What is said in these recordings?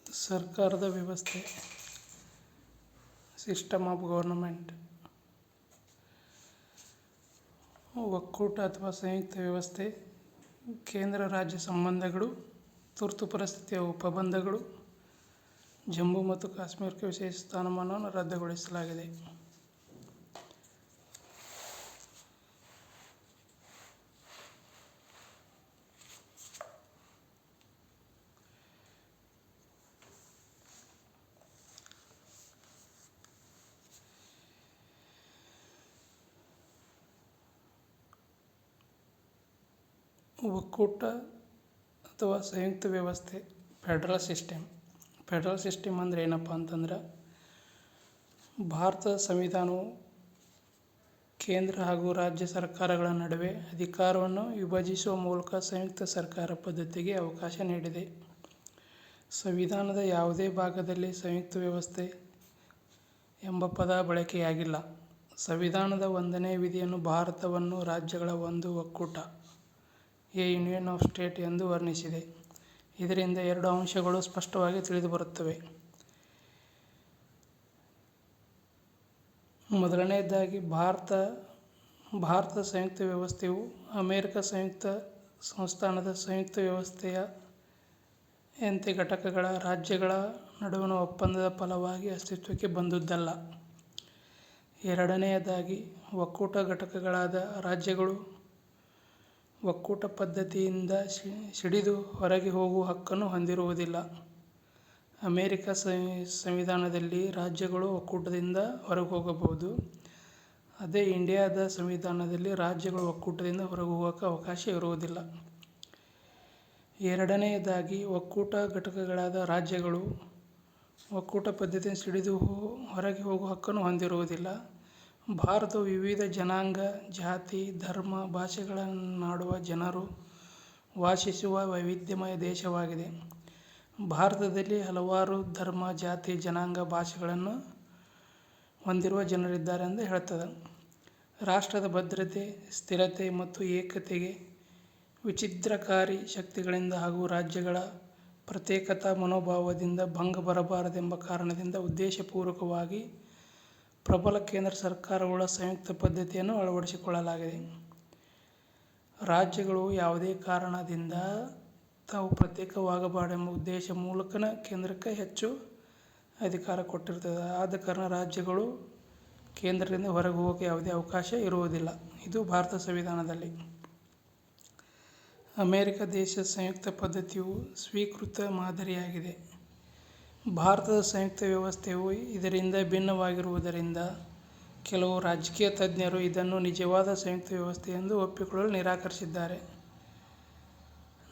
ಸರ್ಕಾರದ ವ್ಯವಸ್ಥೆ, system of government. ಒಕ್ಕೂಟ ಅಥವಾ ಸಂಯುಕ್ತ ವ್ಯವಸ್ಥೆ ಕೇಂದ್ರ ರಾಜ್ಯ ಸಂಬಂಧಗಳು, ತುರ್ತು ಪರಿಸ್ಥಿತಿಯ ಉಪಬಂಧಗಳು. ಜಮ್ಮು ಮತ್ತು ಕಾಶ್ಮೀರಕ್ಕೆ ವಿಶೇಷ ಸ್ಥಾನಮಾನವನ್ನು ರದ್ದುಗೊಳಿಸಲಾಗಿದೆ. ಒಕ್ಕೂಟ ಅಥವಾ ಸಂಯುಕ್ತ ವ್ಯವಸ್ಥೆ, ಫೆಡರಲ್ ಸಿಸ್ಟಮ್. ಫೆಡರಲ್ ಸಿಸ್ಟಮ್ ಅಂದರೆ ಏನಪ್ಪ ಅಂತಂದ್ರೆ, ಭಾರತದ ಸಂವಿಧಾನವು ಕೇಂದ್ರ ಹಾಗೂ ರಾಜ್ಯ ಸರ್ಕಾರಗಳ ನಡುವೆ ಅಧಿಕಾರವನ್ನು ವಿಭಜಿಸುವ ಮೂಲಕ ಸಂಯುಕ್ತ ಸರ್ಕಾರ ಪದ್ಧತಿಗೆ ಅವಕಾಶ ನೀಡಿದೆ. ಸಂವಿಧಾನದ ಯಾವುದೇ ಭಾಗದಲ್ಲಿ ಸಂಯುಕ್ತ ವ್ಯವಸ್ಥೆ ಎಂಬ ಪದ ಬಳಕೆಯಾಗಿಲ್ಲ. ಸಂವಿಧಾನದ 1ನೇ ವಿಧಿಯನ್ನು ಭಾರತವನ್ನು ರಾಜ್ಯಗಳ ಒಂದು ಒಕ್ಕೂಟ, ಎ ಯೂನಿಯನ್ ಆಫ್ ಸ್ಟೇಟ್ ಎಂದು ವರ್ಣಿಸಿದೆ. ಇದರಿಂದ 2 ಅಂಶಗಳು ಸ್ಪಷ್ಟವಾಗಿ ತಿಳಿದುಬರುತ್ತವೆ. ಮೊದಲನೆಯದಾಗಿ, ಭಾರತದ ಸಂಯುಕ್ತ ವ್ಯವಸ್ಥೆಯು ಅಮೆರಿಕ ಸಂಯುಕ್ತ ಸಂಸ್ಥಾನದ ಸಂಯುಕ್ತ ವ್ಯವಸ್ಥೆಯಂತೆ ಘಟಕಗಳ ರಾಜ್ಯಗಳ ನಡುವಣ ಒಪ್ಪಂದದ ಫಲವಾಗಿ ಅಸ್ತಿತ್ವಕ್ಕೆ ಬಂದುದಲ್ಲ. ಎರಡನೆಯದಾಗಿ, ಒಕ್ಕೂಟ ಘಟಕಗಳಾದ ರಾಜ್ಯಗಳು ಒಕ್ಕೂಟ ಪದ್ಧತಿಯಿಂದ ಸಿಡಿದು ಹೊರಗೆ ಹೋಗುವ ಹಕ್ಕನ್ನು ಹೊಂದಿರುವುದಿಲ್ಲ. ಅಮೆರಿಕ ಸಂವಿಧಾನದಲ್ಲಿ ರಾಜ್ಯಗಳು ಒಕ್ಕೂಟದಿಂದ ಹೊರಗೋಗಬಹುದು. ಅದೇ ಇಂಡಿಯಾದ ಸಂವಿಧಾನದಲ್ಲಿ ರಾಜ್ಯಗಳು ಒಕ್ಕೂಟದಿಂದ ಹೊರಗೋಗಕ್ಕೆ ಅವಕಾಶ ಇರುವುದಿಲ್ಲ. ಎರಡನೆಯದಾಗಿ, ಒಕ್ಕೂಟ ಘಟಕಗಳಾದ ರಾಜ್ಯಗಳು ಒಕ್ಕೂಟ ಪದ್ಧತಿಯಿಂದ ಸಿಡಿದು ಹೊರಗೆ ಹೋಗುವ ಹಕ್ಕನ್ನು ಹೊಂದಿರುವುದಿಲ್ಲ. ಭಾರತವು ವಿವಿಧ ಜನಾಂಗ, ಜಾತಿ, ಧರ್ಮ, ಭಾಷೆಗಳನ್ನಾಡುವ ಜನರು ವಾಸಿಸುವ ವೈವಿಧ್ಯಮಯ ದೇಶವಾಗಿದೆ. ಭಾರತದಲ್ಲಿ ಹಲವಾರು ಧರ್ಮ, ಜಾತಿ, ಜನಾಂಗ, ಭಾಷೆಗಳನ್ನು ಹೊಂದಿರುವ ಜನರಿದ್ದಾರೆ ಎಂದು ಹೇಳ್ತದೆ. ರಾಷ್ಟ್ರದ ಭದ್ರತೆ, ಸ್ಥಿರತೆ ಮತ್ತು ಏಕತೆಗೆ ವಿಚ್ಛಿದ್ರಕಾರಿ ಶಕ್ತಿಗಳಿಂದ ಹಾಗೂ ರಾಜ್ಯಗಳ ಪ್ರತ್ಯೇಕತಾ ಮನೋಭಾವದಿಂದ ಭಂಗ ಬರಬಾರದೆಂಬ ಕಾರಣದಿಂದ ಉದ್ದೇಶಪೂರ್ವಕವಾಗಿ ಪ್ರಬಲ ಕೇಂದ್ರ ಸರ್ಕಾರಗಳ ಸಂಯುಕ್ತ ಪದ್ಧತಿಯನ್ನು ಅಳವಡಿಸಿಕೊಳ್ಳಲಾಗಿದೆ. ರಾಜ್ಯಗಳು ಯಾವುದೇ ಕಾರಣದಿಂದ ತಾವು ಪ್ರತ್ಯೇಕವಾಗಬಾರದೆಂಬ ಉದ್ದೇಶ ಮೂಲಕನೇ ಕೇಂದ್ರಕ್ಕೆ ಹೆಚ್ಚು ಅಧಿಕಾರ ಕೊಟ್ಟಿರ್ತದೆ. ಆದ ಕಾರಣ ರಾಜ್ಯಗಳು ಕೇಂದ್ರದಿಂದ ಹೊರಗೆ ಹೋಗೋಕ್ಕೆ ಯಾವುದೇ ಅವಕಾಶ ಇರುವುದಿಲ್ಲ. ಇದು ಭಾರತ ಸಂವಿಧಾನದಲ್ಲಿ. ಅಮೆರಿಕ ದೇಶದ ಸಂಯುಕ್ತ ಪದ್ಧತಿಯು ಸ್ವೀಕೃತ ಮಾದರಿಯಾಗಿದೆ. ಭಾರತದ ಸಂಯುಕ್ತ ವ್ಯವಸ್ಥೆಯು ಇದರಿಂದ ಭಿನ್ನವಾಗಿರುವುದರಿಂದ ಕೆಲವು ರಾಜಕೀಯ ತಜ್ಞರು ಇದನ್ನು ನಿಜವಾದ ಸಂಯುಕ್ತ ವ್ಯವಸ್ಥೆ ಎಂದು ಒಪ್ಪಿಕೊಳ್ಳಲು ನಿರಾಕರಿಸಿದ್ದಾರೆ.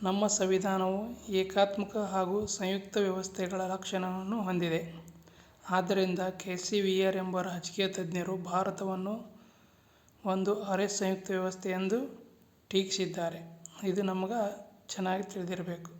ನಮ್ಮ ಸಂವಿಧಾನವು ಏಕಾತ್ಮಕ ಹಾಗೂ ಸಂಯುಕ್ತ ವ್ಯವಸ್ಥೆಗಳ ಲಕ್ಷಣವನ್ನು ಹೊಂದಿದೆ. ಆದ್ದರಿಂದ KCVR ಎಂಬ ರಾಜಕೀಯ ತಜ್ಞರು ಭಾರತವನ್ನು ಒಂದು ಅರೆ ಸಂಯುಕ್ತ ವ್ಯವಸ್ಥೆ ಎಂದು ಟೀಕಿಸಿದ್ದಾರೆ. ಇದು ನಮಗೆ ಚೆನ್ನಾಗಿ ತಿಳಿದಿರಬೇಕು.